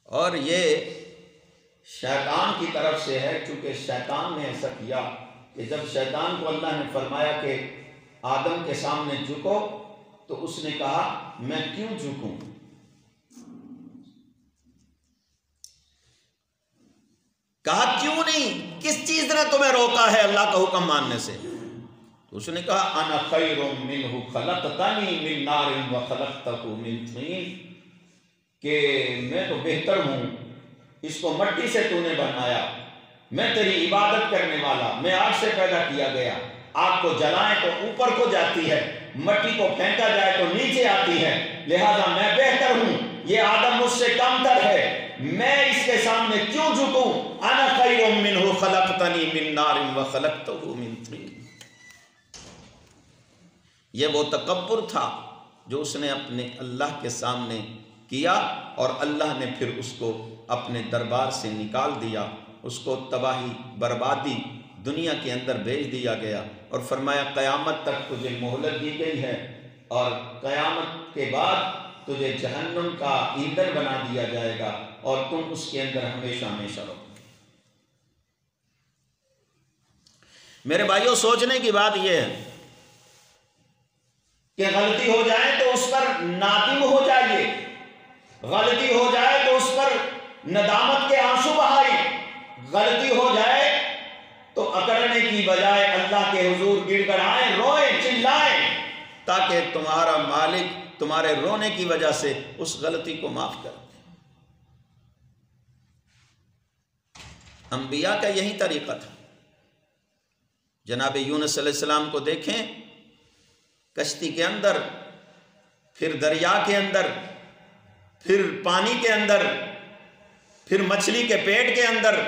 اور یہ شیطان کی طرف سے ہے، چونکہ شیطان نے ایسا کیا کہ جب شیطان کو اللہ نے فرمایا کہ آدم کے سامنے جھکو تو اس نے کہا میں کیوں جھکوں؟ کہا کیوں نہیں، کس چیز نے تمہیں روکا ہے اللہ کا حکم ماننے سے؟ تو اس نے کہا انا خیر منہ خلقتنی من نار وخلقتہ من طین، کہ میں تو بہتر ہوں، اس کو مٹی سے تو نے بنایا، میں تیری عبادت کرنے والا، میں آگ سے پیدا کیا گیا، آگ کو جلائیں تو اوپر کو جاتی ہے، مٹی کو پھینکا جائے تو نیچے آتی ہے، لہذا میں بہتر ہوں، یہ آدم مجھ سے کم تر ہے، میں اس کے سامنے کیوں جھکوں؟ انا خیر منہ خلقتنی من نار وخلقتہ من طین۔ یہ وہ تکبر تھا جو اس نے اپنے اللہ کے سامنے کیا، اور اللہ نے پھر اس کو اپنے دربار سے نکال دیا، اس کو تباہی بربادی دنیا کے اندر بھیج دیا گیا، اور فرمایا قیامت تک تجھے مہلت دی گئی ہے، اور قیامت کے بعد تجھے جہنم کا ایندھن بنا دیا جائے گا، اور تم اس کے اندر ہمیشہ ہمیشہ رہو۔ میرے بھائیوں، سوچنے کی بات یہ ہے کہ غلطی ہو جائے تو اس پر نادم ہو جائیے، غلطی ہو جائے تو اس پر ندامت کے آنسو بہائیے، غلطی ہو جائے تو اکڑنے کی بجائے اللہ کے حضور گڑ گڑائیں، روئیں، چلائیں، تاکہ تمہارا مالک تمہارے رونے کی وجہ سے اس غلطی کو معاف کر دے۔ انبیاء کا یہی طریقہ تھا۔ جناب یونس علیہ السلام کو دیکھیں، کشتی کے اندر، پھر دریا کے اندر، پھر پانی کے اندر، پھر مچھلی کے پیٹ کے اندر،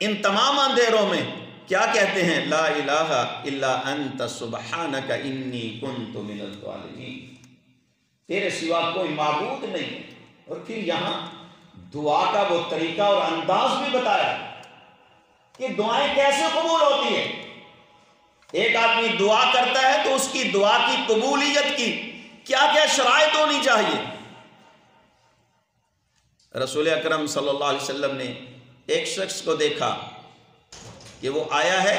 ان تمام اندھیروں میں کیا کہتے ہیں؟ لا الہ الا انت سبحانک انی کنت من الظالمین، تیرے سوا کوئی معبود نہیں ہے۔ اور پھر یہاں دعا کا وہ طریقہ اور انداز بھی بتایا کہ دعائیں کیسے قبول ہوتی ہیں۔ ایک آدمی دعا کرتا ہے تو اس کی دعا کی قبولیت کی کیا کیا شرائط ہونی چاہیے؟ رسول اکرم صلی اللہ علیہ وسلم نے ایک شخص کو دیکھا کہ وہ آیا ہے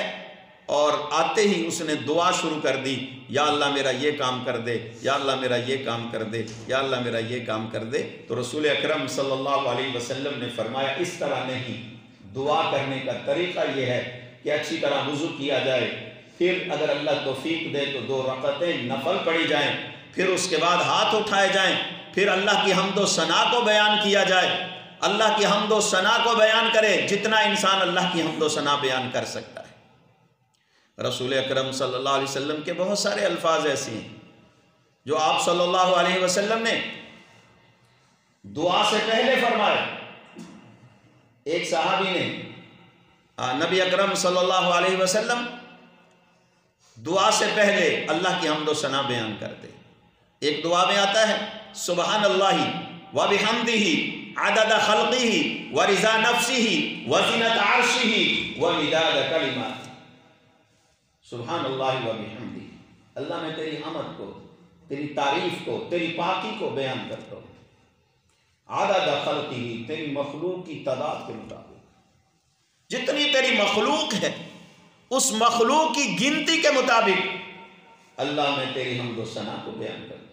اور آتے ہی اس نے دعا شروع کر دی، یا اللہ میرا یہ کام کر دے، یا اللہ میرا یہ کام کر دے، یا اللہ میرا یہ کام کر دے۔ تو رسول اکرم صلی اللہ علیہ وسلم نے فرمایا اس طرح نہیں، دعا کرنے کا طریقہ یہ ہے کہ اچھی طرح وضو کیا جائے، پھر اگر اللہ توفیق دے تو 2 رکعتیں نفل پڑھی جائیں، پھر اس کے بعد ہاتھ اٹھائے جائیں، پھر اللہ کی حمد و ثنا کو بیان کیا جائے، اللہ کی حمد و ثنا کو بیان کرے جتنا انسان اللہ کی حمد و ثنا بیان کر سکتا ہے۔ رسول اکرم صلی اللہ علیہ وسلم کے بہت سارے الفاظ ایسے ہیں جو آپ صلی اللہ علیہ وسلم نے دعا سے پہلے فرمائے۔ ایک صحابی نے نبی اکرم صلی اللہ علیہ وسلم دعا سے پہلے اللہ کی حمد و ثنا بیان کرتے۔ ایک دعا میں آتا ہے سبحان اللہ وبحمدہ عدد خلقہ ورضا نفسہ وزنۃ عرشہ ومداد کلماتہ۔ سبحان اللہ وبحمدہ، اللہ میں تیری حمد کو، تیری تعریف کو، تیری پاکی کو بیان کرتا ہوں، عدد خلقہ، تیری مخلوق کی تعداد کے مطابق، جتنی تیری مخلوق ہے اس مخلوق کی گنتی کے مطابق اللہ میں تیری حمد و ثنا کو بیان کرتا ہوں۔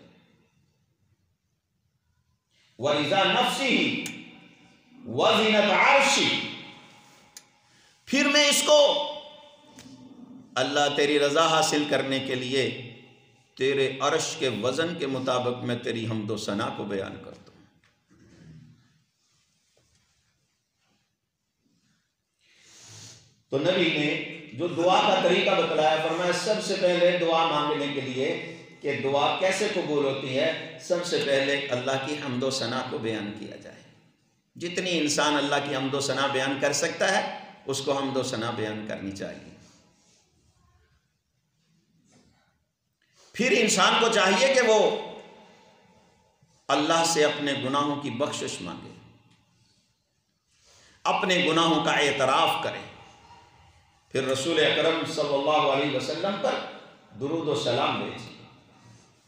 وَرِضَا نَفْسِهِ وَزِنَةَ عَرْشِهِ، پھر میں اس کو اللہ تیری رضا حاصل کرنے کے لیے تیرے عرش کے وزن کے مطابق میں تیری حمد و ثنا کو بیان کرتا ہوں۔ تو نبی نے جو دعا کا طریقہ بتلایا، فرمایا سب سے پہلے دعا مانگنے کے لیے کہ دعا کیسے قبول ہوتی ہے، سب سے پہلے اللہ کی حمد و ثنا کو بیان کیا جائے۔ جتنی انسان اللہ کی حمد و ثنا بیان کر سکتا ہے اس کو حمد و ثنا بیان کرنی چاہیے۔ پھر انسان کو چاہیے کہ وہ اللہ سے اپنے گناہوں کی بخشش مانگے، اپنے گناہوں کا اعتراف کرے، پھر رسول اکرم صلی اللہ علیہ وسلم پر درود و سلام بھیجے،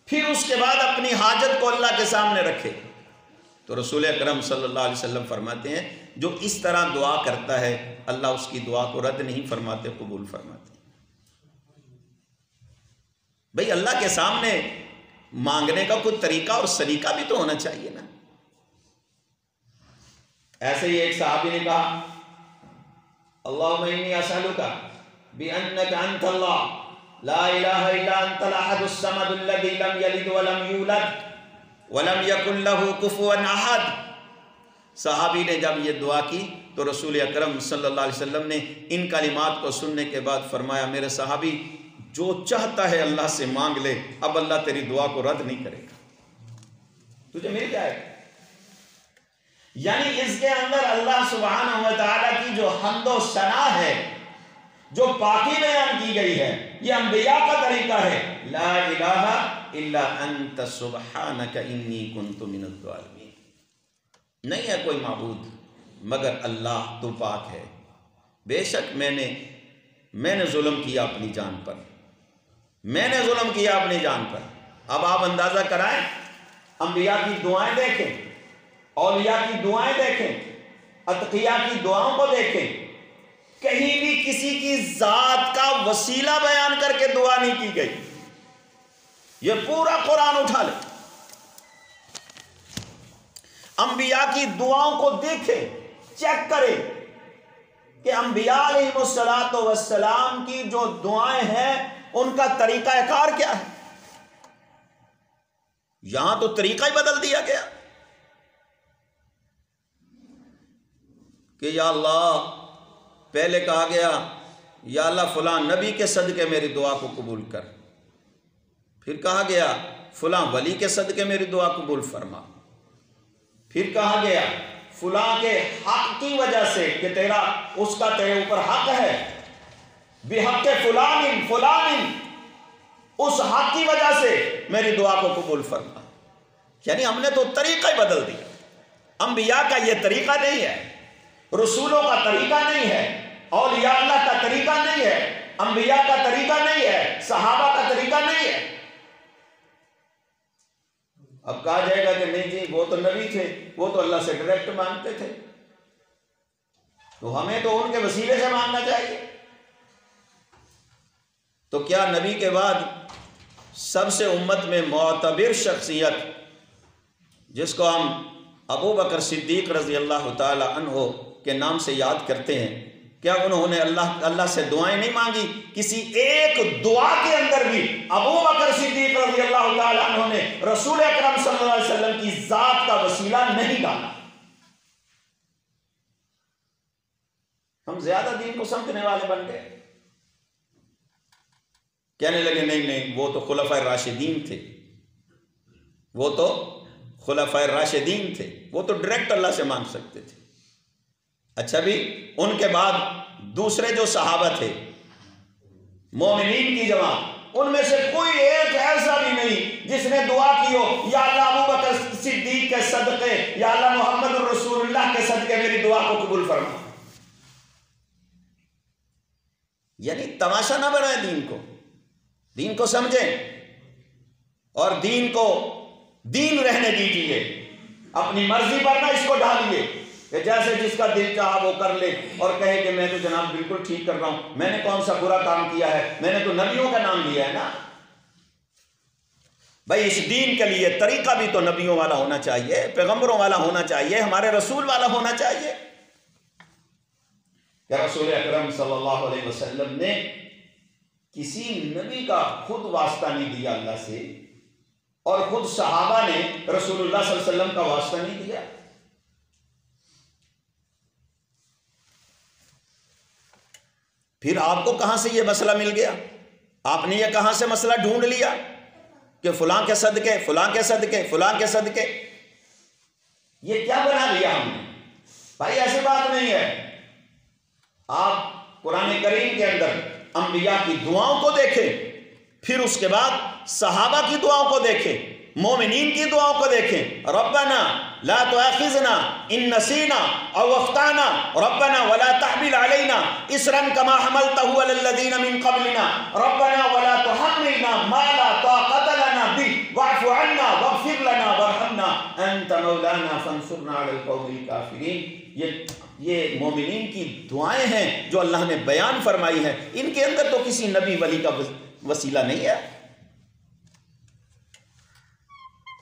پھر اس کے بعد اپنی حاجت کو اللہ کے سامنے رکھے، تو رسول اکرم صلی اللہ علیہ وسلم فرماتے ہیں جو اس طرح دعا کرتا ہے اللہ اس کی دعا کو رد نہیں فرماتے، قبول فرماتے۔ بھئی اللہ کے سامنے مانگنے کا کوئی طریقہ اور سلیقہ بھی تو ہونا چاہیے نا۔ ایسے ہی ایک صحابی نے کہا اللہم انی اسألک بأنک انت اللہ لا الہ الا انت الاحد الصمد الذی لم یلد ولم یولد ولم یکن لہ کفوا احد۔ صحابی نے جب یہ دعا کی تو رسول اکرم صلی اللہ علیہ وسلم نے ان کلمات کو سننے کے بعد فرمایا میرے صحابی جو چاہتا ہے اللہ سے مانگ لے، اب اللہ تیری دعا کو رد نہیں کرے گا، تجھے مل جائے گا۔ یعنی اس کے اندر اللہ سبحانہ و تعالیٰ کی جو حمد و ثنا ہے، جو پاکی بیان کی گئی ہے، یہ انبیاء کا طریقہ ہے۔ لا الہ الا انت سبحانک انی کنت من الظالمین، نہیں ہے کوئی معبود مگر اللہ، تو پاک ہے، بے شک میں نے ظلم کیا اپنی جان پر، میں نے ظلم کیا اپنی جان پر۔ اب آپ اندازہ کرائیں، انبیاء کی دعائیں دیکھیں، اولیاء کی دعائیں دیکھیں، اتقیاء کی دعاؤں کو دیکھیں، کہیں بھی کسی کی ذات کا وسیلہ بیان کر کے دعا نہیں کی گئی۔ یہ پورا قرآن اٹھا لیں، انبیاء کی دعاؤں کو دیکھیں، چیک کریں کہ انبیاء علیہ السلام کی جو دعائیں ہیں ان کا طریقہ کار کیا ہے۔ یہاں تو طریقہ ہی بدل دیا گیا کہ یا اللہ، پہلے کہا گیا یا اللہ فلاں نبی کے صدقے میری دعا کو قبول کر، پھر کہا گیا فلاں ولی کے صدقے میری دعا قبول فرما، پھر کہا گیا فلاں کے حق کی وجہ سے کہ تیرا اس کا تیرے اوپر حق ہے، بحق فلان فلان، اس حق کی وجہ سے میری دعا کو قبول فرما۔ یعنی ہم نے تو طریقہ ہی بدل دیا۔ انبیاء کا یہ طریقہ نہیں ہے، رسولوں کا طریقہ نہیں ہے، اولیاء اللہ کا طریقہ نہیں ہے، انبیاء کا طریقہ نہیں ہے، صحابہ کا طریقہ نہیں ہے۔ اب کہا جائے گا کہ نہیں جی وہ تو نبی تھے، وہ تو اللہ سے ڈائریکٹ مانگتے تھے، تو ہمیں تو ان کے وسیلے سے مانگنا چاہیے۔ تو کیا نبی کے بعد سب سے امت میں معتبر شخصیت جس کو ہم ابو بکر صدیق رضی اللہ تعالی عنہ کے نام سے یاد کرتے ہیں، کیا انہوں نے اللہ سے دعائیں نہیں مانگی؟ کسی ایک دعا کے اندر بھی ابو بکر صدیق رضی اللہ تعالی عنہ نے رسول اکرم صلی اللہ علیہ وسلم کی ذات کا وسیلہ نہیں ڈالا۔ ہم زیادہ دین کو سمجھنے والے بن گئے، کہنے لگے نہیں وہ تو خلفائے راشدین تھے، وہ تو خلفائے راشدین تھے، وہ تو ڈائریکٹ اللہ سے مانگ سکتے تھے۔ اچھا بھی ان کے بعد دوسرے جو صحابہ تھے مومنین کی جماعت، ان میں سے کوئی ایک ایسا بھی نہیں جس نے دعا کی ہو یا اللہ ابو بکر صدیق کے صدقے، یا اللہ محمد الرسول اللہ کے صدقے میری دعا کو قبول فرما۔ یعنی تماشا نہ بنائیں دین کو سمجھیں اور دین کو دین رہنے دیجیے، اپنی مرضی پر نہ اس کو ڈالیے کہ جیسے جس کا دل چاہا وہ کر لے اور کہے کہ میں تو جناب بالکل ٹھیک کر رہا ہوں، میں نے کون سا برا کام کیا ہے، میں نے تو نبیوں کا نام لیا ہے نا۔ بھائی اس دین کے لیے طریقہ بھی تو نبیوں والا ہونا چاہیے، پیغمبروں والا ہونا چاہیے، ہمارے رسول والا ہونا چاہیے۔ کہ رسول اکرم صلی اللہ علیہ وسلم نے کسی نبی کا خود واسطہ نہیں دیا اللہ سے، اور خود صحابہ نے رسول اللہ صلی اللہ علیہ وسلم کا واسطہ نہیں دیا۔ پھر آپ کو کہاں سے یہ مسئلہ مل گیا؟ آپ نے یہ کہاں سے مسئلہ ڈھونڈ لیا کہ فلاں کے صدقے، فلاں کے صدقے، فلاں کے صدقے؟ یہ کیا بنا لیا ہم نے؟ بھائی ایسی بات نہیں ہے۔ آپ قرآن کریم کے اندر انبیاء کی دعاؤں کو دیکھیں، پھر اس کے بعد صحابہ کی دعاؤں کو دیکھیں، مومنین کی دعاؤں کو دیکھیں۔ ربنا لا تؤاخذنا ان نسینا او اخطانا ربنا ولا تحمل علينا اصرا كما حملته على الذين من قبلنا ربنا ولا تحملنا ما لا طاقة لنا به واعف عنا واغفر لنا وارحمنا انت مولانا فانصرنا علی القوم الکافرین، یہ مومنین کی دعائیں ہیں جو اللہ نے بیان فرمائی ہیں، ان کے اندر تو کسی نبی ولی کا وسیلہ نہیں ہے۔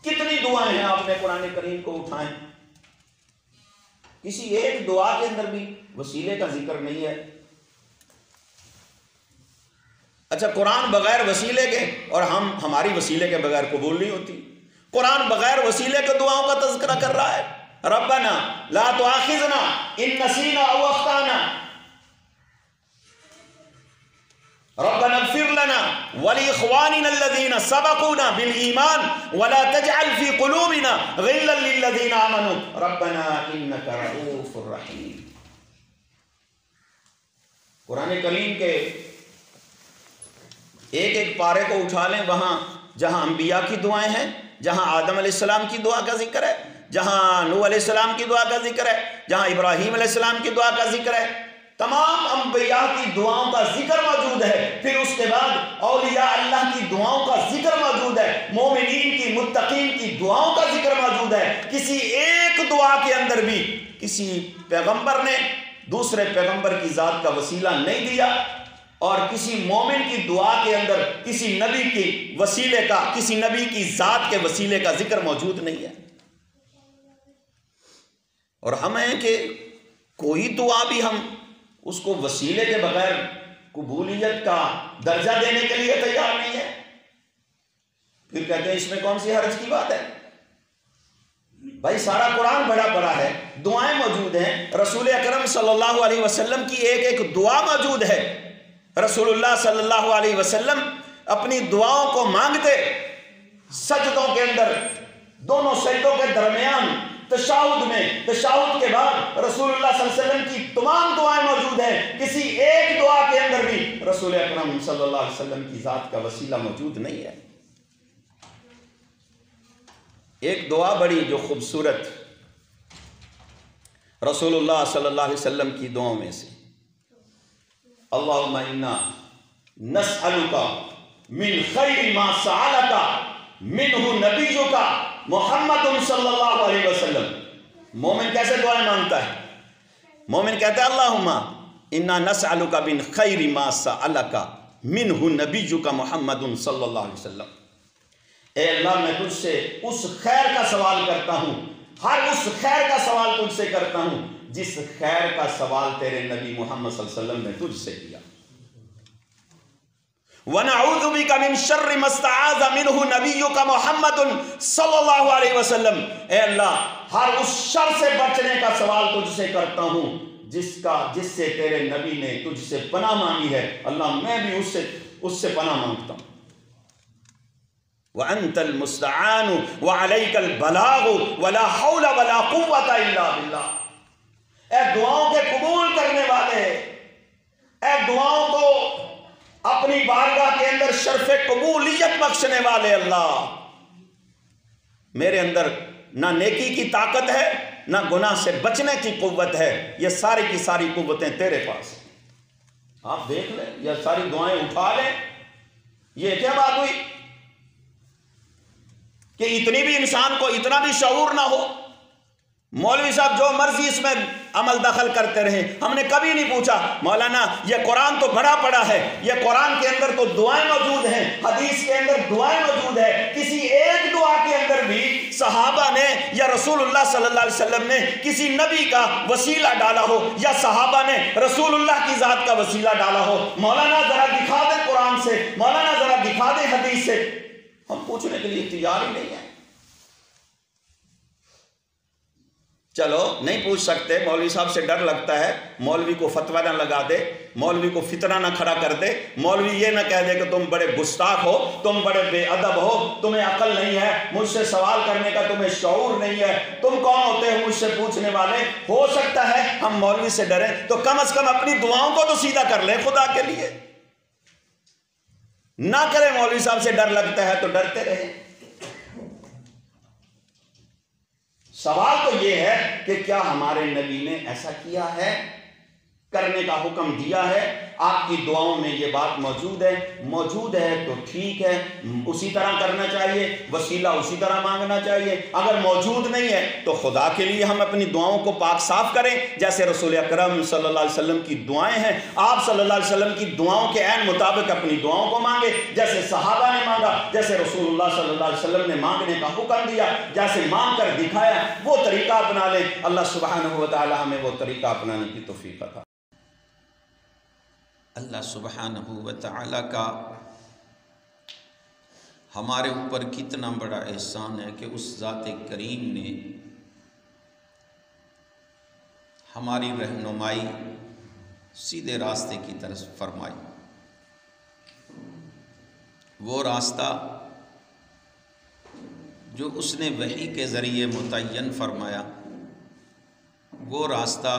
کتنی دعائیں ہیں آپ نے قرآن کریم کو اٹھائیں، کسی ایک دعا کے اندر بھی وسیلے کا ذکر نہیں ہے۔ اچھا، قرآن بغیر وسیلے کے، اور ہماری وسیلے کے بغیر قبول نہیں ہوتی۔ قرآن بغیر وسیلے کے دعاؤں کا تذکرہ کر رہا ہے، ربنا لا تؤاخذنا ان نسینا او اخطانا، ربنا اغفر لنا ولاخواننا الذين سبقونا بالایمان ولا تجعل في قلوبنا غلا للذين آمنوا ربنا انك رؤوف رحیم۔ قرآن کریم کے ایک ایک پارے کو اٹھا لیں، وہاں جہاں انبیاء کی دعائیں ہیں، جہاں آدم علیہ السلام کی دعا کا ذکر ہے، جہاں نوح علیہ السلام کی دعا کا ذکر ہے، جہاں ابراہیم علیہ السلام کی دعا کا ذکر ہے، تمام انبیاء کی دعاؤں کا ذکر موجود ہے۔ پھر اس کے بعد اولیاء اللہ کی دعاؤں کا ذکر موجود ہے، مومنین کی، متقین کی دعاؤں کا ذکر موجود ہے۔ کسی ایک دعا کے اندر بھی کسی پیغمبر نے دوسرے پیغمبر کی ذات کا وسیلہ نہیں دیا، اور کسی مومن کی دعا کے اندر کسی نبی کی وسیلے کا، کسی نبی کی ذات کے وسیلے کا ذکر موجود نہیں ہے۔ اور ہمیں کہ کوئی دعا بھی ہم اس کو وسیلے کے بغیر قبولیت کا درجہ دینے کے لیے تیار نہیں ہے، پھر کہتے ہیں اس میں کون سی حرج کی بات ہے؟ بھائی سارا قرآن بڑا بڑا ہے، دعائیں موجود ہیں، رسول اکرم صلی اللہ علیہ وسلم کی ایک ایک دعا موجود ہے۔ رسول اللہ صلی اللہ علیہ وسلم اپنی دعاؤں کو مانگتے سجدوں کے اندر، دونوں سجدوں کے درمیان، تشہد میں، تشہد کے بعد رسول اللہ صلی اللہ علیہ وسلم کی تمام دعائیں موجود ہیں۔ کسی ایک دعا کے اندر بھی رسول اکرم صلی اللہ علیہ وسلم کی ذات کا وسیلہ موجود نہیں ہے۔ ایک دعا بڑی جو خوبصورت رسول اللہ صلی اللہ علیہ وسلم کی دعاؤں میں سے، اللہم انا نسألک من خیر ما سألک منہ نبیک محمد صلی اللہ علیہ وسلم۔ مومن کیسے دعائیں مانگتا ہے؟ مومن کہتا ہے اللہم انا نسألک من خیر ما سألک منہ نبیک محمد صلی اللہ علیہ وسلم۔ اے اللہ، میں تجھ سے اس خیر کا سوال کرتا ہوں، ہر اس خیر کا سوال تجھ سے کرتا ہوں جس خیر کا سوال تیرے نبی محمد صلی اللہ علیہ وسلم نے تجھ سے کیا۔ وَنَعُوذُ بِكَ مِن شَرِّ مَا اسْتَعَاذَ مِنْهُ نَبِيُّكَ مُحَمَّدٌ صلی اللہ علیہ وسلم۔ اے اللہ، ہر اس شر سے بچنے کا سوال تجھ سے کرتا ہوں جس سے تیرے نبی نے تجھ سے پناہ مانگی ہے۔ اللہ، میں بھی اس سے پناہ مانگتا ہوں۔ وَأَنْتَ الْمُسْتَعَانُ وَعَلَيْكَ الْبَلَاغُ وَلَا حَوْلَ وَلَا قُوَّةَ إِلَّا بِاللَّهِ۔ اے دعاؤں کے قبول کرنے والے، اے دعاؤں کو اپنی بارگاہ کے اندر شرف قبولیت بخشنے والے اللہ، میرے اندر نہ نیکی کی طاقت ہے، نہ گناہ سے بچنے کی قوت ہے، یہ ساری کی ساری قوتیں تیرے پاس ہیں۔ آپ دیکھ لیں، یہ ساری دعائیں اٹھا لیں، یہ کیا بات ہوئی کہ اتنی بھی انسان کو اتنا بھی شعور نہ ہو؟ مولوی صاحب جو مرضی اس میں عمل دخل کرتے رہے، ہم نے کبھی نہیں پوچھا مولانا یہ قرآن تو بڑا پڑا ہے، یہ قرآن کے اندر تو دعائیں موجود ہیں، حدیث کے اندر دعائیں موجود ہیں، کسی ایک دعا کے اندر بھی صحابہ نے یا رسول اللہ صلی اللہ علیہ وسلم نے کسی نبی کا وسیلہ ڈالا ہو یا صحابہ نے رسول اللہ کی ذات کا وسیلہ ڈالا ہو؟ مولانا ذرا دکھا دیں قرآن سے، مولانا ذرا دکھا دیں حدیث سے۔ ہم پوچھنے کے لیے تیار ہی نہیں ہیں۔ چلو نہیں پوچھ سکتے، مولوی صاحب سے ڈر لگتا ہے، مولوی کو فتویٰ نہ لگا دے، مولوی کو فتنہ نہ کھڑا کر دے، مولوی یہ نہ کہہ دے کہ تم بڑے گستاخ ہو، تم بڑے بے ادب ہو، تمہیں عقل نہیں ہے، مجھ سے سوال کرنے کا تمہیں شعور نہیں ہے، تم کون ہوتے ہو مجھ سے پوچھنے والے؟ ہو سکتا ہے ہم مولوی سے ڈریں تو کم از کم اپنی دعاؤں کو تو سیدھا کر لیں خدا کے لیے، نہ کریں۔ مولوی صاحب سے ڈر لگتا ہے تو ڈرتے رہیں۔ سوال تو یہ ہے کہ کیا ہمارے نبی نے ایسا کیا ہے، کرنے کا حکم دیا ہے؟ آپ کی دعاؤں میں یہ بات موجود ہے تو ٹھیک ہے، اسی طرح کرنا چاہیے، وسیلہ اسی طرح مانگنا چاہیے۔ اگر موجود نہیں ہے تو خدا کے لیے ہم اپنی دعاؤں کو پاک صاف کریں، جیسے رسول اکرم صلی اللہ علیہ وسلم کی دعائیں ہیں، آپ صلی اللہ علیہ وسلم کی دعاؤں کے عین مطابق اپنی دعاؤں کو مانگے، جیسے صحابہ نے مانگا، جیسے رسول اللہ صلی اللہ علیہ وسلم نے مانگنے کا حکم دیا، جیسے مانگ کر دکھایا، وہ طریقہ اپنا لیں۔ اللہ سبحانہ و تعالی ہمیں وہ طریقہ اپنانے کی توفیق عطا۔ اللہ سبحانہ و تعالی کا ہمارے اوپر کتنا بڑا احسان ہے کہ اس ذات کریم نے ہماری رہنمائی سیدھے راستے کی طرف فرمائی۔ وہ راستہ جو اس نے وحی کے ذریعے متعین فرمایا، وہ راستہ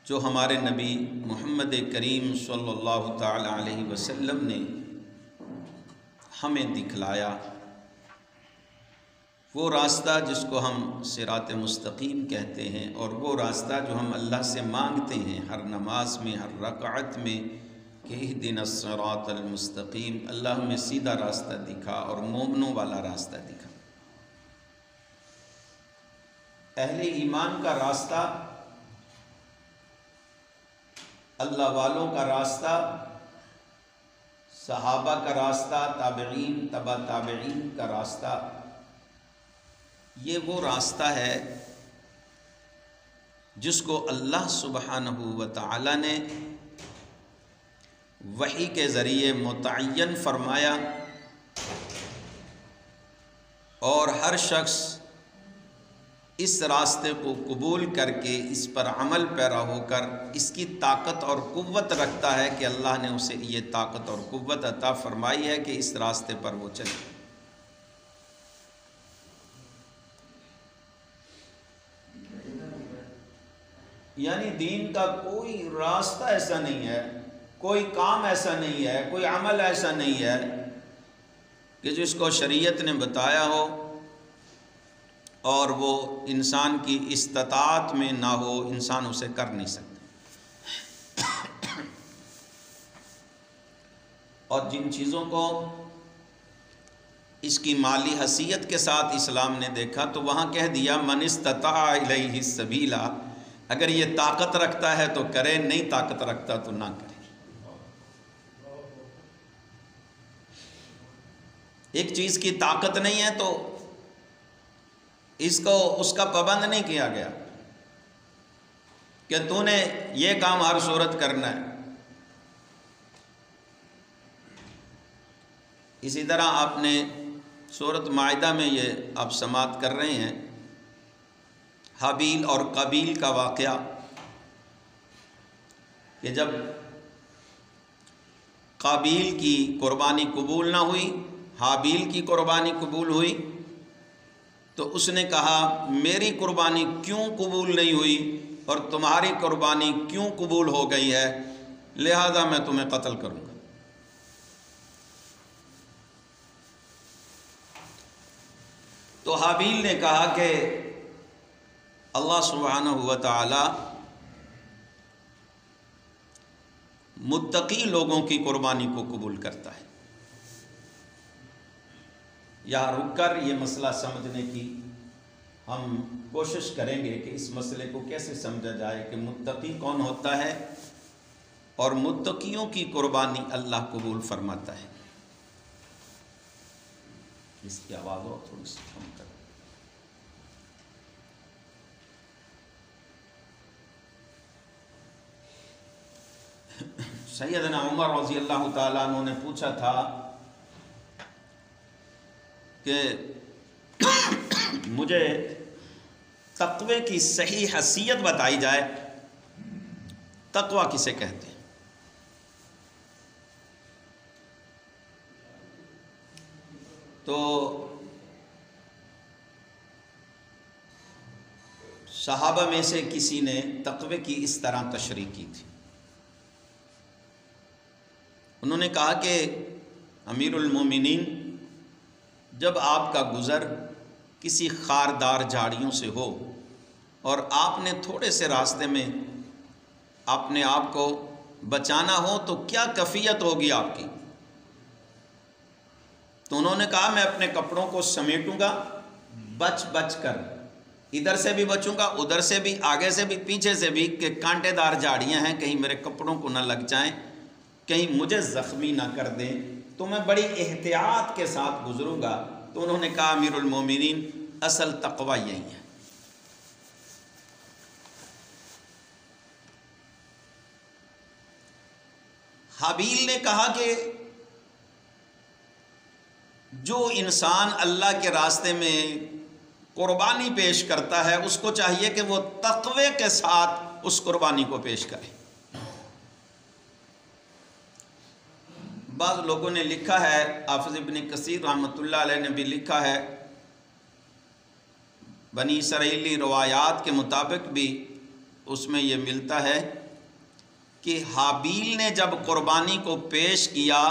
جو ہمارے نبی محمد کریم صلی اللہ تعالی علیہ وسلم نے ہمیں دکھلایا، وہ راستہ جس کو ہم صراط مستقیم کہتے ہیں، اور وہ راستہ جو ہم اللہ سے مانگتے ہیں ہر نماز میں، ہر رکعت میں کہ اہدنا الصراط المستقیم، اللہ ہمیں سیدھا راستہ دکھا اور مومنوں والا راستہ دکھا۔ اہل ایمان کا راستہ، اللہ والوں کا راستہ، صحابہ کا راستہ، تابعین، تبع تابعین کا راستہ، یہ وہ راستہ ہے جس کو اللہ سبحانہ و تعالی نے وحی کے ذریعے متعین فرمایا، اور ہر شخص اس راستے کو قبول کر کے اس پر عمل پیرا ہو کر اس کی طاقت اور قوت رکھتا ہے کہ اللہ نے اسے یہ طاقت اور قوت عطا فرمائی ہے کہ اس راستے پر وہ چلے۔ یعنی دین کا کوئی راستہ ایسا نہیں ہے، کوئی کام ایسا نہیں ہے، کوئی عمل ایسا نہیں ہے کہ جس کو شریعت نے بتایا ہو اور وہ انسان کی استطاعت میں نہ ہو، انسان اسے کر نہیں سکتا۔ اور جن چیزوں کو اس کی مالی حیثیت کے ساتھ اسلام نے دیکھا تو وہاں کہہ دیا من استطاع الیہ السبیلا، اگر یہ طاقت رکھتا ہے تو کرے، نہیں طاقت رکھتا تو نہ کرے۔ ایک چیز کی طاقت نہیں ہے تو اس کا پابند نہیں کیا گیا کہ تو نے یہ کام ہر صورت کرنا ہے۔ اسی طرح آپ نے سورۃ مائدہ میں یہ آپ سماعت کر رہے ہیں، حابیل اور قابیل کا واقعہ، کہ جب قابیل کی قربانی قبول نہ ہوئی، حابیل کی قربانی قبول ہوئی، تو اس نے کہا میری قربانی کیوں قبول نہیں ہوئی اور تمہاری قربانی کیوں قبول ہو گئی ہے، لہذا میں تمہیں قتل کروں گا۔ تو حابیل نے کہا کہ اللہ سبحانہ و تعالی متقی لوگوں کی قربانی کو قبول کرتا ہے۔ یہاں رک کر یہ مسئلہ سمجھنے کی ہم کوشش کریں گے کہ اس مسئلے کو کیسے سمجھا جائے کہ متقی کون ہوتا ہے اور متقیوں کی قربانی اللہ قبول فرماتا ہے۔ اس کی آواز اور تھوڑی سی کم کر۔ سیدنا عمر رضی اللہ تعالیٰ عنہ نے پوچھا تھا کہ مجھے تقوی کی صحیح حیثیت بتائی جائے، تقوی کسے کہتے ہیں؟ تو صحابہ میں سے کسی نے تقوی کی اس طرح تشریح کی تھی، انہوں نے کہا کہ امیر المومنین، جب آپ کا گزر کسی خاردار جھاڑیوں سے ہو اور آپ نے تھوڑے سے راستے میں اپنے آپ کو بچانا ہو تو کیا کیفیت ہوگی آپ کی؟ تو انہوں نے کہا میں اپنے کپڑوں کو سمیٹوں گا بچ بچ کر، ادھر سے بھی بچوں گا، ادھر سے بھی، آگے سے بھی، پیچھے سے بھی، کہ کانٹے دار جھاڑیاں ہیں کہیں میرے کپڑوں کو نہ لگ جائیں، کہیں مجھے زخمی نہ کر دیں، تو میں بڑی احتیاط کے ساتھ گزروں گا۔ تو انہوں نے کہا امیر المومنین اصل تقوی یہی ہے۔ حابیل نے کہا کہ جو انسان اللہ کے راستے میں قربانی پیش کرتا ہے اس کو چاہیے کہ وہ تقوی کے ساتھ اس قربانی کو پیش کرے۔ بعض لوگوں نے لکھا ہے، حافظ ابن کثیر رحمۃ اللہ علیہ نے بھی لکھا ہے، بنی اسرائیلی روایات کے مطابق بھی اس میں یہ ملتا ہے کہ حابیل نے جب قربانی کو پیش کیا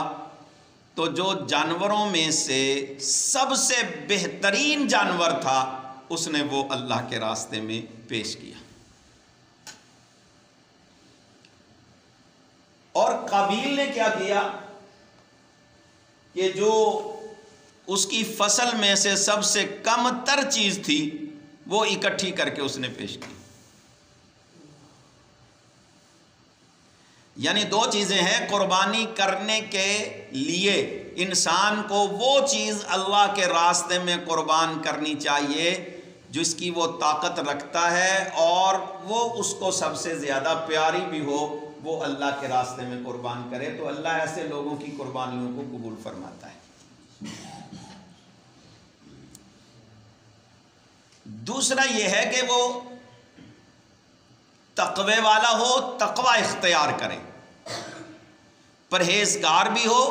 تو جو جانوروں میں سے سب سے بہترین جانور تھا اس نے وہ اللہ کے راستے میں پیش کیا۔ اور قابیل نے کیا کیا کہ جو اس کی فصل میں سے سب سے کم تر چیز تھی وہ اکٹھی کر کے اس نے پیش کی۔ یعنی دو چیزیں ہیں، قربانی کرنے کے لیے انسان کو وہ چیز اللہ کے راستے میں قربان کرنی چاہیے جس کی وہ طاقت رکھتا ہے اور وہ اس کو سب سے زیادہ پیاری بھی ہو، وہ اللہ کے راستے میں قربان کرے، تو اللہ ایسے لوگوں کی قربانیوں کو قبول فرماتا ہے۔ دوسرا یہ ہے کہ وہ تقوی والا ہو، تقوی اختیار کرے، پرہیزگار بھی ہو،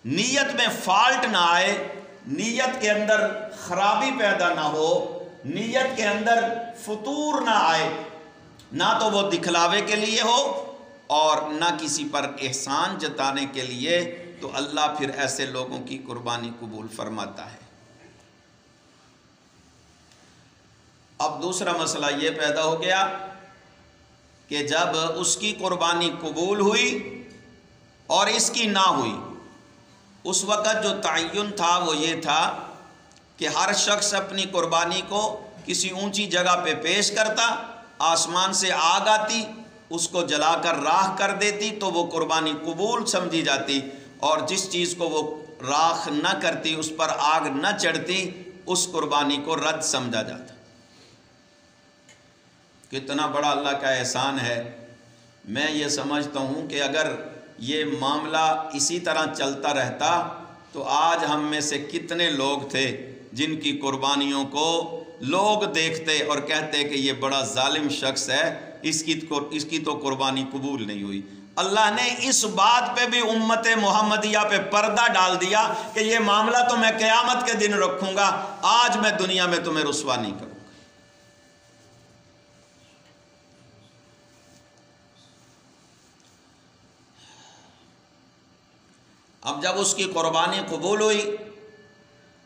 نیت میں فالٹ نہ آئے، نیت کے اندر خرابی پیدا نہ ہو، نیت کے اندر فتور نہ آئے، نہ تو وہ دکھلاوے کے لیے ہو اور نہ کسی پر احسان جتانے کے لیے، تو اللہ پھر ایسے لوگوں کی قربانی قبول فرماتا ہے۔ اب دوسرا مسئلہ یہ پیدا ہو گیا کہ جب اس کی قربانی قبول ہوئی اور اس کی نہ ہوئی، اس وقت جو تعین تھا وہ یہ تھا کہ ہر شخص اپنی قربانی کو کسی اونچی جگہ پہ پیش کرتا، آسمان سے آگ آتی، اس کو جلا کر راکھ کر دیتی تو وہ قربانی قبول سمجھی جاتی، اور جس چیز کو وہ راکھ نہ کرتی، اس پر آگ نہ چڑھتی، اس قربانی کو رد سمجھا جاتا۔ کتنا بڑا اللہ کا احسان ہے۔ میں یہ سمجھتا ہوں کہ اگر یہ معاملہ اسی طرح چلتا رہتا تو آج ہم میں سے کتنے لوگ تھے جن کی قربانیوں کو لوگ دیکھتے اور کہتے کہ یہ بڑا ظالم شخص ہے، اس کی تو قربانی قبول نہیں ہوئی۔ اللہ نے اس بات پہ بھی امت محمدیہ پہ پردہ ڈال دیا کہ یہ معاملہ تو میں قیامت کے دن رکھوں گا، آج میں دنیا میں تمہیں رسوا نہیں کروں۔ اب جب اس کی قربانی قبول ہوئی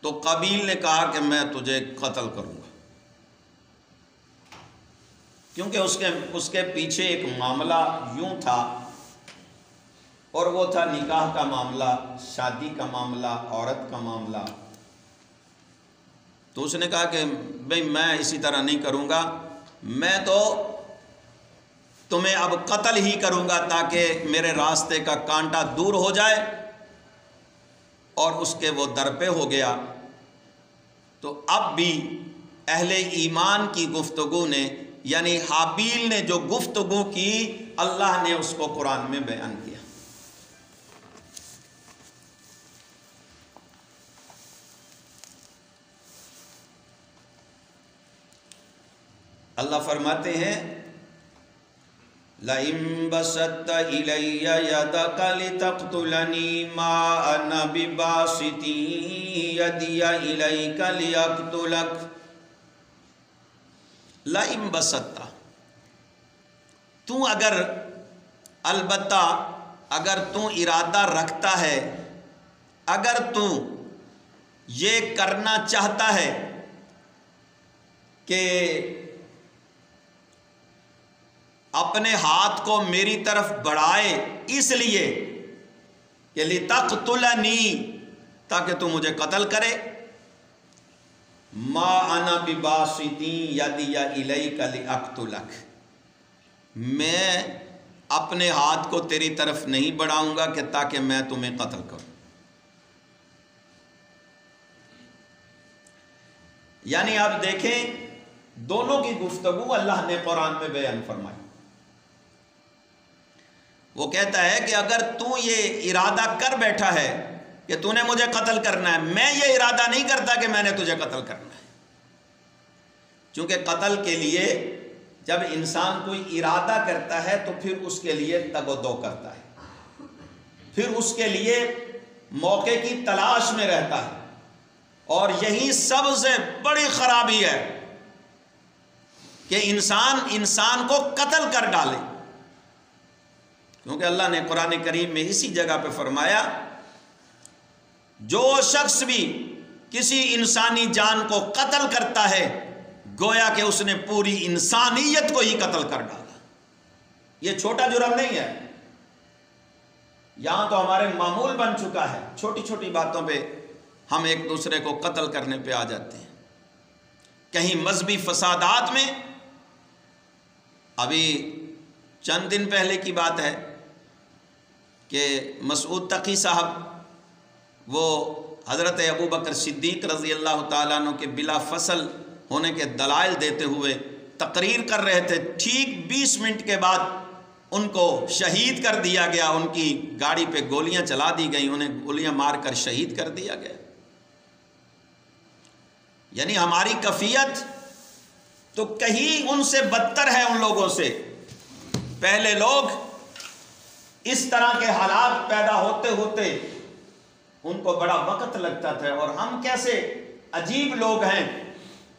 تو قابیل نے کہا کہ میں تجھے قتل کروں گا، کیونکہ اس کے پیچھے ایک معاملہ یوں تھا، اور وہ تھا نکاح کا معاملہ، شادی کا معاملہ، عورت کا معاملہ۔ تو اس نے کہا کہ بھئی میں اسی طرح نہیں کروں گا، میں تو تمہیں اب قتل ہی کروں گا تاکہ میرے راستے کا کانٹا دور ہو جائے، اور اس کے وہ در پہ ہو گیا۔ تو اب بھی اہل ایمان کی گفتگو نے، یعنی حابیل نے جو گفتگو کی، اللہ نے اس کو قرآن میں بیان کیا۔ اللہ فرماتے ہیں لَئِن بَسَطتَ إِلَيَّ يَدَكَ لِتَقْتُلَنِي مَا أَنَا بِبَاسِطٍ يَدِيَ إِلَيْكَ لِأَقْتُلَكَ لَئِن بَسَطتَ، تو اگر، البتہ اگر تو ارادہ رکھتا ہے، اگر تو یہ کرنا چاہتا ہے کہ اپنے ہاتھ کو میری طرف بڑھائے اس لیے کہ لتقتلنی، تاکہ تو مجھے قتل کرے، ما انا بباسط یدی الیک لاقتلک، میں اپنے ہاتھ کو تیری طرف نہیں بڑھاؤں گا کہ تاکہ میں تمہیں قتل کروں۔ یعنی آپ دیکھیں دونوں کی گفتگو اللہ نے قرآن میں بیان فرمائی۔ وہ کہتا ہے کہ اگر تو یہ ارادہ کر بیٹھا ہے کہ تو نے مجھے قتل کرنا ہے، میں یہ ارادہ نہیں کرتا کہ میں نے تجھے قتل کرنا ہے، چونکہ قتل کے لیے جب انسان کوئی ارادہ کرتا ہے تو پھر اس کے لیے تگ و دو کرتا ہے، پھر اس کے لیے موقع کی تلاش میں رہتا ہے، اور یہی سب سے بڑی خرابی ہے کہ انسان کو قتل کر ڈالے، کیونکہ اللہ نے قرآن کریم میں اسی جگہ پہ فرمایا جو شخص بھی کسی انسانی جان کو قتل کرتا ہے گویا کہ اس نے پوری انسانیت کو ہی قتل کر ڈالا۔ یہ چھوٹا جرم نہیں ہے، یہاں تو ہمارے معمول بن چکا ہے، چھوٹی چھوٹی باتوں پہ ہم ایک دوسرے کو قتل کرنے پہ آ جاتے ہیں۔ کہیں مذہبی فسادات میں، ابھی چند دن پہلے کی بات ہے کہ مسعود تقی صاحب وہ حضرت ابو بکر صدیق رضی اللہ تعالیٰ عنہ کے بلا فصل ہونے کے دلائل دیتے ہوئے تقریر کر رہے تھے، ٹھیک 20 منٹ کے بعد ان کو شہید کر دیا گیا، ان کی گاڑی پہ گولیاں چلا دی گئیں، انہیں گولیاں مار کر شہید کر دیا گیا۔ یعنی ہماری کیفیت تو کہیں ان سے بدتر ہے ان لوگوں سے۔ پہلے لوگ اس طرح کے حالات پیدا ہوتے ہوتے ان کو بڑا وقت لگتا تھا، اور ہم کیسے عجیب لوگ ہیں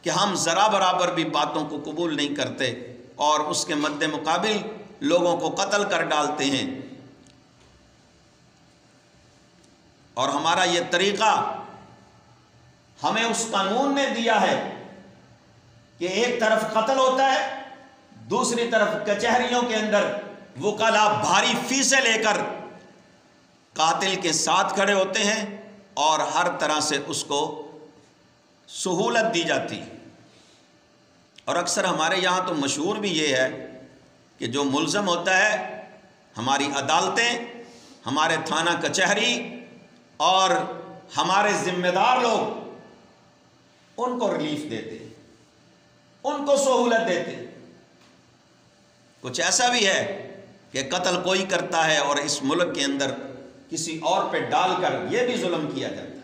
کہ ہم ذرا برابر بھی باتوں کو قبول نہیں کرتے اور اس کے مد مقابل لوگوں کو قتل کر ڈالتے ہیں۔ اور ہمارا یہ طریقہ ہمیں اس قانون نے دیا ہے کہ ایک طرف قتل ہوتا ہے، دوسری طرف کچہریوں کے اندر وکلا بھاری فیسیں لے کر قاتل کے ساتھ کھڑے ہوتے ہیں اور ہر طرح سے اس کو سہولت دی جاتی ہے۔ اور اکثر ہمارے یہاں تو مشہور بھی یہ ہے کہ جو ملزم ہوتا ہے ہماری عدالتیں، ہمارے تھانہ کچہری اور ہمارے ذمہ دار لوگ ان کو ریلیف دیتے، ان کو سہولت دیتے۔ کچھ ایسا بھی ہے کہ قتل کوئی کرتا ہے اور اس ملک کے اندر کسی اور پہ ڈال کر یہ بھی ظلم کیا جاتا ہے۔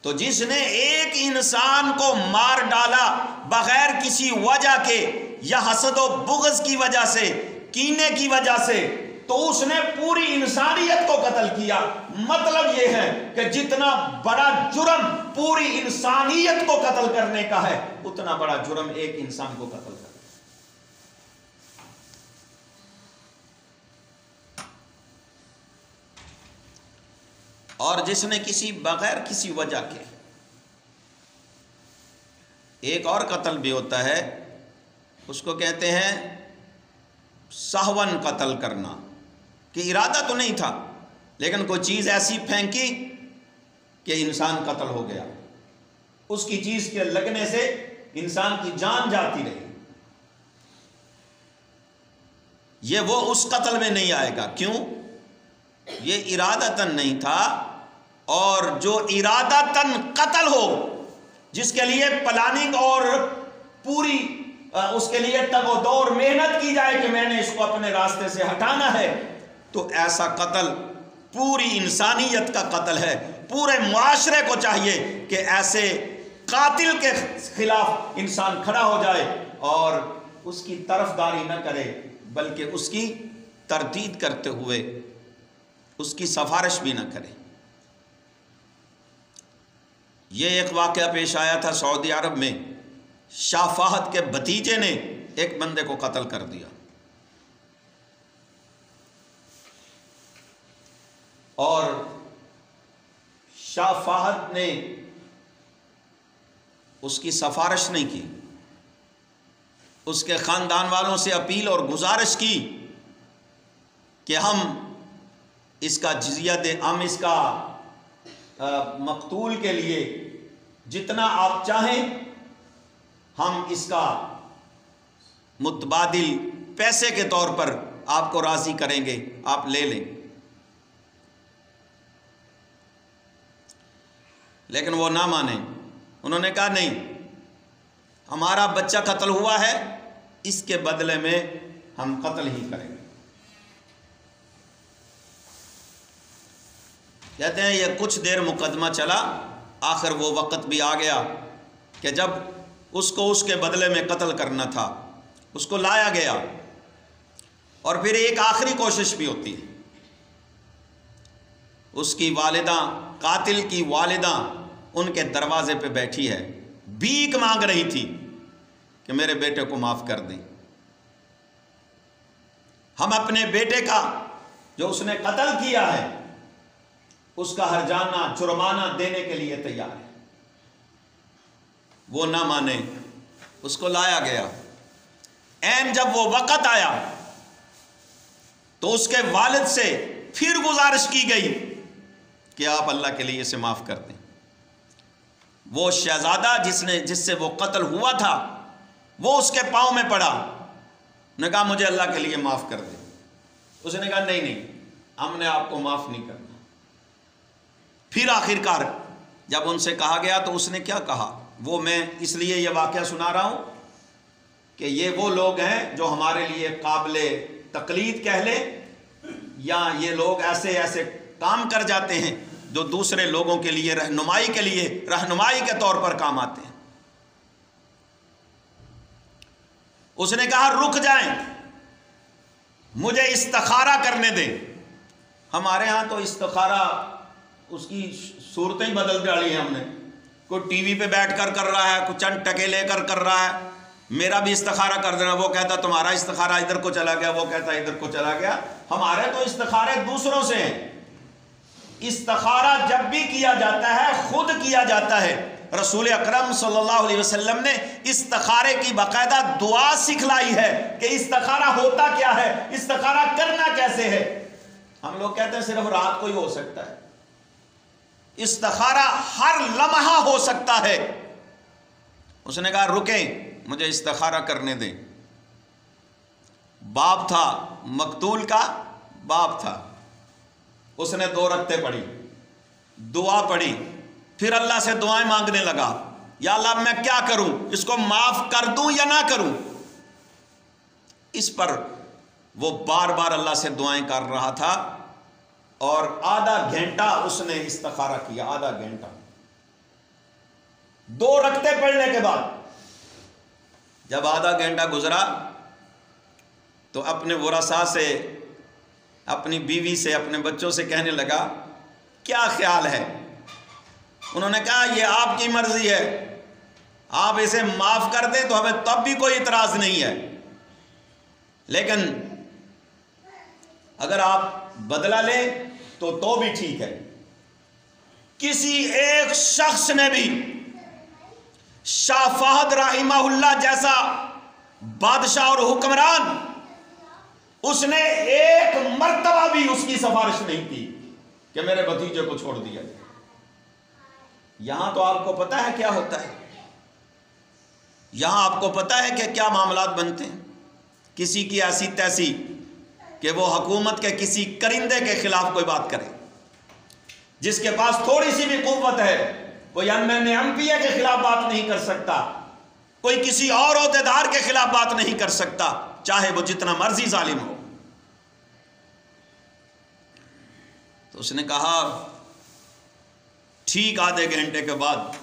تو جس نے ایک انسان کو مار ڈالا بغیر کسی وجہ کے یا حسد و بغض کی وجہ سے، کینے کی وجہ سے، تو اس نے پوری انسانیت کو قتل کیا۔ مطلب یہ ہے کہ جتنا بڑا جرم پوری انسانیت کو قتل کرنے کا ہے اتنا بڑا جرم ایک انسان کو قتل کرنا۔ اور جس نے کسی بغیر کسی وجہ کے، ایک اور قتل بھی ہوتا ہے، اس کو کہتے ہیں سہون قتل کرنا، کہ ارادہ تو نہیں تھا لیکن کوئی چیز ایسی پھینکی کہ انسان قتل ہو گیا، اس کی چیز کے لگنے سے انسان کی جان جاتی رہی۔ یہ وہ اس قتل میں نہیں آئے گا، کیوں؟ یہ ارادتاً نہیں تھا، اور جو ارادتاً قتل ہو، جس کے لیے پلاننگ اور پوری اس کے لیے تگ و دو اور محنت کی جائے کہ میں نے اس کو اپنے راستے سے ہٹانا ہے، تو ایسا قتل پوری انسانیت کا قتل ہے۔ پورے معاشرے کو چاہیے کہ ایسے قاتل کے خلاف انسان کھڑا ہو جائے اور اس کی طرفداری نہ کرے بلکہ اس کی تردید کرتے ہوئے اس کی سفارش بھی نہ کرے۔ یہ ایک واقعہ پیش آیا تھا سعودی عرب میں، شاہ فہد کے بھتیجے نے ایک بندے کو قتل کر دیا، اور شاہ فہد نے اس کی سفارش نہیں کی، اس کے خاندان والوں سے اپیل اور گزارش کی کہ ہم اس کا جزیہ دیں، ہم اس کا مقتول کے لیے جتنا آپ چاہیں ہم اس کا متبادل پیسے کے طور پر آپ کو راضی کریں گے، آپ لے لیں۔ لیکن وہ نہ مانے، انہوں نے کہا نہیں، ہمارا بچہ قتل ہوا ہے، اس کے بدلے میں ہم قتل ہی کریں گے۔ کہتے ہیں یہ کچھ دیر مقدمہ چلا، آخر وہ وقت بھی آ گیا کہ جب اس کو اس کے بدلے میں قتل کرنا تھا، اس کو لایا گیا۔ اور پھر ایک آخری کوشش بھی ہوتی ہے، اس کی والدہ، قاتل کی والدہ ان کے دروازے پہ بیٹھی ہے، بھیک مانگ رہی تھی کہ میرے بیٹے کو معاف کر دیں، ہم اپنے بیٹے کا جو اس نے قتل کیا ہے اس کا ہرجانہ جرمانہ دینے کے لیے تیار ہے۔ وہ نہ مانے، اس کو لایا گیا۔ عین جب وہ وقت آیا تو اس کے والد سے پھر گزارش کی گئی کہ آپ اللہ کے لیے اسے معاف کر دیں۔ وہ شہزادہ جس سے وہ قتل ہوا تھا وہ اس کے پاؤں میں پڑا، نے کہا مجھے اللہ کے لیے معاف کر دیں۔ اس نے کہا نہیں، ہم نے آپ کو معاف نہیں کرنا۔ پھر آخر کار جب ان سے کہا گیا تو اس نے کیا کہا، وہ میں اس لیے یہ واقعہ سنا رہا ہوں کہ یہ وہ لوگ ہیں جو ہمارے لیے قابل تقلید کہہ لیں، یا یہ لوگ ایسے کام کر جاتے ہیں جو دوسرے لوگوں کے لیے رہنمائی کے طور پر کام آتے ہیں۔ اس نے کہا رک جائیں، مجھے استخارہ کرنے دیں۔ ہمارے ہاں تو استخارہ اس کی صورتیں ہی بدل ڈالی ہیں ہم نے، کوئی ٹی وی پہ بیٹھ کر رہا ہے، کوئی چند ٹکے لے کر رہا ہے، میرا بھی استخارہ کر دینا، وہ کہتا تمہارا استخارہ ادھر کو چلا گیا، وہ کہتا ادھر کو چلا گیا۔ ہمارے تو استخارے دوسروں سے ہیں۔ استخارہ جب بھی کیا جاتا ہے خود کیا جاتا ہے۔ رسول اکرم صلی اللہ علیہ وسلم نے استخارے کی باقاعدہ دعا سکھلائی ہے کہ استخارہ ہوتا کیا ہے، استخارہ کرنا کیسے ہے۔ ہم لوگ کہتے ہیں صرف رات کو ہی ہو سکتا ہے، استخارہ ہر لمحہ ہو سکتا ہے۔ اس نے کہا رکیں، مجھے استخارہ کرنے دیں۔ باپ تھا، مقتول کا باپ تھا، اس نے 2 رکعتیں پڑھی، دعا پڑھی، پھر اللہ سے دعائیں مانگنے لگا، یا اللہ میں کیا کروں، اس کو معاف کر دوں یا نہ کروں۔ اس پر وہ بار بار اللہ سے دعائیں کر رہا تھا، اور آدھا گھنٹہ اس نے استخارہ کیا، آدھا گھنٹہ۔ 2 رکعتیں پڑھنے کے بعد جب آدھا گھنٹہ گزرا تو اپنے ورثاء سے، اپنی بیوی سے، اپنے بچوں سے کہنے لگا کیا خیال ہے؟ انہوں نے کہا یہ آپ کی مرضی ہے، آپ اسے معاف کر دیں تو ہمیں تب بھی کوئی اعتراض نہیں ہے، لیکن اگر آپ بدلہ لیں تو بھی ٹھیک ہے۔ کسی ایک شخص نے بھی شاہ فہد رحمہ اللہ جیسا بادشاہ اور حکمران، اس نے ایک مرتبہ بھی اس کی سفارش نہیں کی کہ میرے بھتیجے کو چھوڑ دیا جائے۔ یہاں تو آپ کو پتا ہے کیا ہوتا ہے، یہاں آپ کو پتا ہے کہ کیا معاملات بنتے ہیں۔ کسی کی ایسی تیسی کہ وہ حکومت کے کسی کرندے کے خلاف کوئی بات کرے، جس کے پاس تھوڑی سی بھی قوت ہے، کوئی ایم پی اے کے خلاف بات نہیں کر سکتا، کوئی کسی اور عہدیدار کے خلاف بات نہیں کر سکتا، چاہے وہ جتنا مرضی ظالم ہو۔ تو اس نے کہا ٹھیک آدھے گھنٹے کے بعد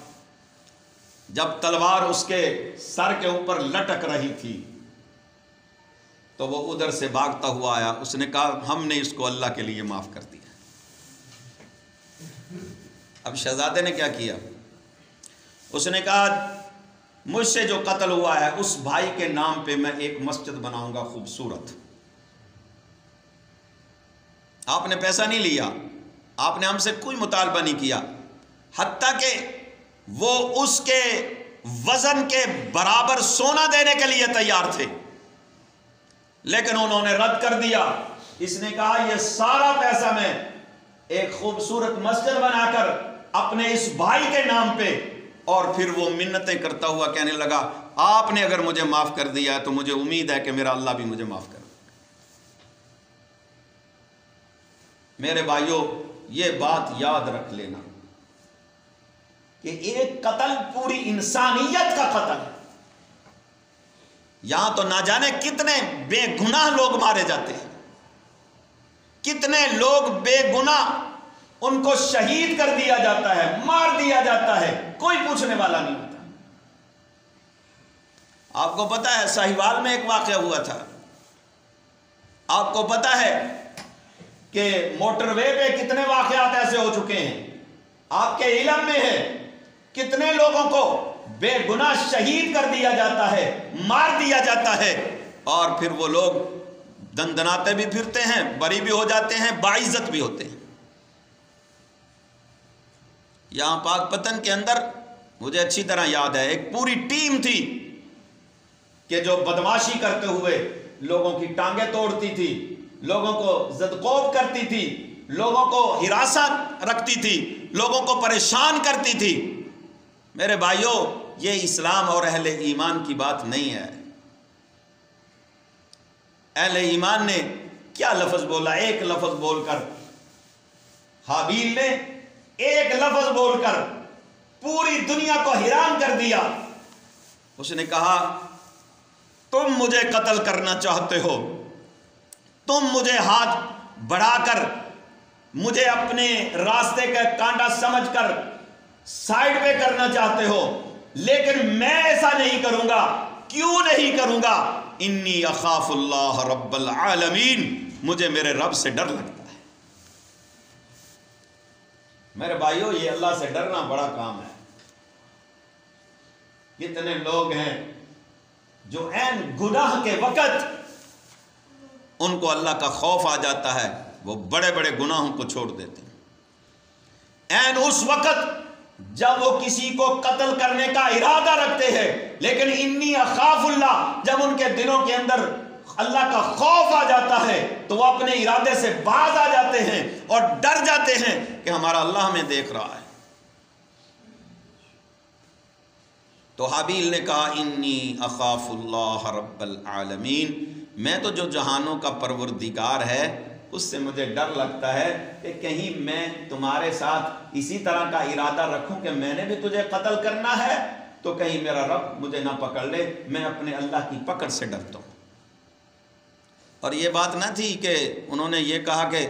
جب تلوار اس کے سر کے اوپر لٹک رہی تھی تو وہ ادھر سے بھاگتا ہوا آیا۔ اس نے کہا ہم نے اس کو اللہ کے لیے معاف کر دیا۔ اب شہزادے نے کیا کیا؟ اس نے کہا مجھ سے جو قتل ہوا ہے اس بھائی کے نام پہ میں ایک مسجد بناؤں گا خوبصورت۔ آپ نے پیسہ نہیں لیا، آپ نے ہم سے کوئی مطالبہ نہیں کیا، حتیٰ کہ وہ اس کے وزن کے برابر سونا دینے کے لیے تیار تھے، لیکن انہوں نے رد کر دیا۔ اس نے کہا یہ سارا پیسہ میں ایک خوبصورت مسجد بنا کر اپنے اس بھائی کے نام پہ، اور پھر وہ منتیں کرتا ہوا کہنے لگا آپ نے اگر مجھے معاف کر دیا ہے تو مجھے امید ہے کہ میرا اللہ بھی مجھے معاف کر دے۔ میرے بھائیوں، یہ بات یاد رکھ لینا کہ ایک قتل پوری انسانیت کا قتل ہے۔ یہاں تو نہ جانے کتنے بے گناہ لوگ مارے جاتے ہیں، کتنے لوگ بے گناہ ان کو شہید کر دیا جاتا ہے، مار دیا جاتا ہے، کوئی پوچھنے والا نہیں ہوتا۔ آپ کو پتا ہے ساہیوال میں ایک واقعہ ہوا تھا، آپ کو پتا ہے کہ موٹر وے پہ کتنے واقعات ایسے ہو چکے ہیں، آپ کے علم میں ہے کتنے لوگوں کو بے گناہ شہید کر دیا جاتا ہے، مار دیا جاتا ہے، اور پھر وہ لوگ دندناتے بھی پھرتے ہیں، بری بھی ہو جاتے ہیں، باعزت بھی ہوتے ہیں۔ یہاں پاک پتن کے اندر مجھے اچھی طرح یاد ہے ایک پوری ٹیم تھی کہ جو بدماشی کرتے ہوئے لوگوں کی ٹانگیں توڑتی تھی، لوگوں کو زدقوب کرتی تھی، لوگوں کو ہراساں رکھتی تھی، لوگوں کو پریشان کرتی تھی۔ میرے بھائیوں، یہ اسلام اور اہل ایمان کی بات نہیں ہے۔ اہل ایمان نے کیا لفظ بولا؟ ایک لفظ بول کر، حابیل نے ایک لفظ بول کر پوری دنیا کو حیران کر دیا۔ اس نے کہا تم مجھے قتل کرنا چاہتے ہو، تم مجھے ہاتھ بڑھا کر مجھے اپنے راستے کا کانٹا سمجھ کر سائڈ پہ کرنا چاہتے ہو، لیکن میں ایسا نہیں کروں گا۔ کیوں نہیں کروں گا؟ انی اخاف اللہ رب العالمین، مجھے میرے رب سے ڈر لگتا ہے۔ میرے بھائیوں، یہ اللہ سے ڈرنا بڑا کام ہے۔ کتنے لوگ ہیں جو عین گناہ کے وقت ان کو اللہ کا خوف آ جاتا ہے، وہ بڑے بڑے گناہوں کو چھوڑ دیتے ہیں۔ عین اس وقت جب وہ کسی کو قتل کرنے کا ارادہ رکھتے ہیں، لیکن انی اخاف اللہ، جب ان کے دلوں کے اندر اللہ کا خوف آ جاتا ہے تو وہ اپنے ارادے سے باز آ جاتے ہیں اور ڈر جاتے ہیں کہ ہمارا اللہ ہمیں دیکھ رہا ہے۔ تو حابیل نے کہا انی اخاف اللہ رب العالمین، میں تو جو جہانوں کا پروردگار ہے اس سے مجھے ڈر لگتا ہے کہ کہیں میں تمہارے ساتھ اسی طرح کا ارادہ رکھوں کہ میں نے بھی تجھے قتل کرنا ہے تو کہیں میرا رب مجھے نہ پکڑ لے۔ میں اپنے اللہ کی پکڑ سے ڈرتا ہوں۔ اور یہ بات نہ تھی کہ انہوں نے یہ کہا کہ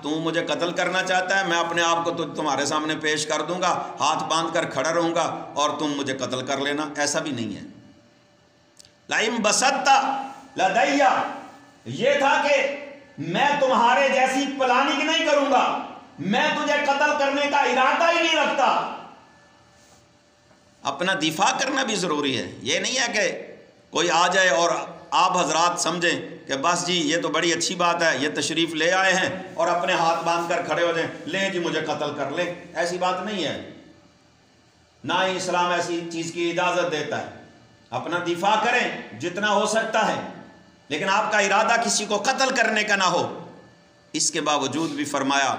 تو مجھے قتل کرنا چاہتا ہے، میں اپنے آپ کو تمہارے سامنے پیش کر دوں گا، ہاتھ باندھ کر کھڑا رہوں گا اور تم مجھے قتل کر لینا، ایسا بھی نہیں ہے۔ لَئِن بَسَطْتَ لَدَيَّ، یہ تھا کہ میں تمہارے جیسی پلاننگ نہیں کروں گا، میں تجھے قتل کرنے کا ارادہ ہی نہیں رکھتا۔ اپنا دفاع کرنا بھی ضروری ہے۔ یہ نہیں ہے کہ کوئی آ جائے اور آپ حضرات سمجھیں کہ بس جی یہ تو بڑی اچھی بات ہے، یہ تشریف لے آئے ہیں اور اپنے ہاتھ باندھ کر کھڑے ہو جائیں، لیں جی مجھے قتل کر لیں۔ ایسی بات نہیں ہے، نہ ہی اسلام ایسی چیز کی اجازت دیتا ہے۔ اپنا دفاع کریں جتنا ہو سکتا ہے، لیکن آپ کا ارادہ کسی کو قتل کرنے کا نہ ہو۔ اس کے باوجود بھی فرمایا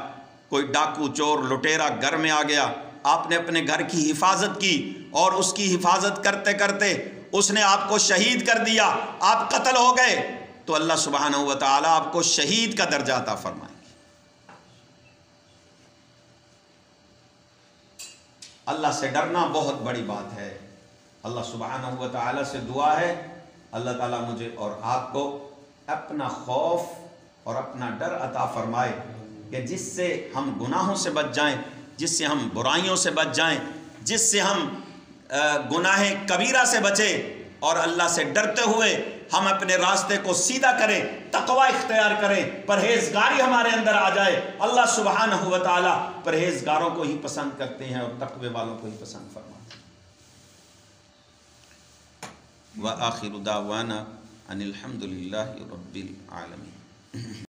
کوئی ڈاکو چور لٹیرا گھر میں آ گیا، آپ نے اپنے گھر کی حفاظت کی اور اس کی حفاظت کرتے کرتے اس نے آپ کو شہید کر دیا، آپ قتل ہو گئے، تو اللہ سبحانہ و تعالیٰ آپ کو شہید کا درجہ عطا فرمائیں گے۔ اللہ سے ڈرنا بہت بڑی بات ہے۔ اللہ سبحانہ و تعالیٰ سے دعا ہے اللہ تعالیٰ مجھے اور آپ کو اپنا خوف اور اپنا ڈر عطا فرمائے کہ جس سے ہم گناہوں سے بچ جائیں، جس سے ہم برائیوں سے بچ جائیں، جس سے ہم گناہ کبیرہ سے بچیں اور اللہ سے ڈرتے ہوئے ہم اپنے راستے کو سیدھا کریں، تقوی اختیار کریں، پرہیزگاری ہمارے اندر آ جائے۔ اللہ سبحانہ و تعالیٰ پرہیزگاروں کو ہی پسند کرتے ہیں اور تقوی والوں کو ہی پسند فرماتے ہیں۔ وآخر دعوانا ان الحمد للہ رب العالمین۔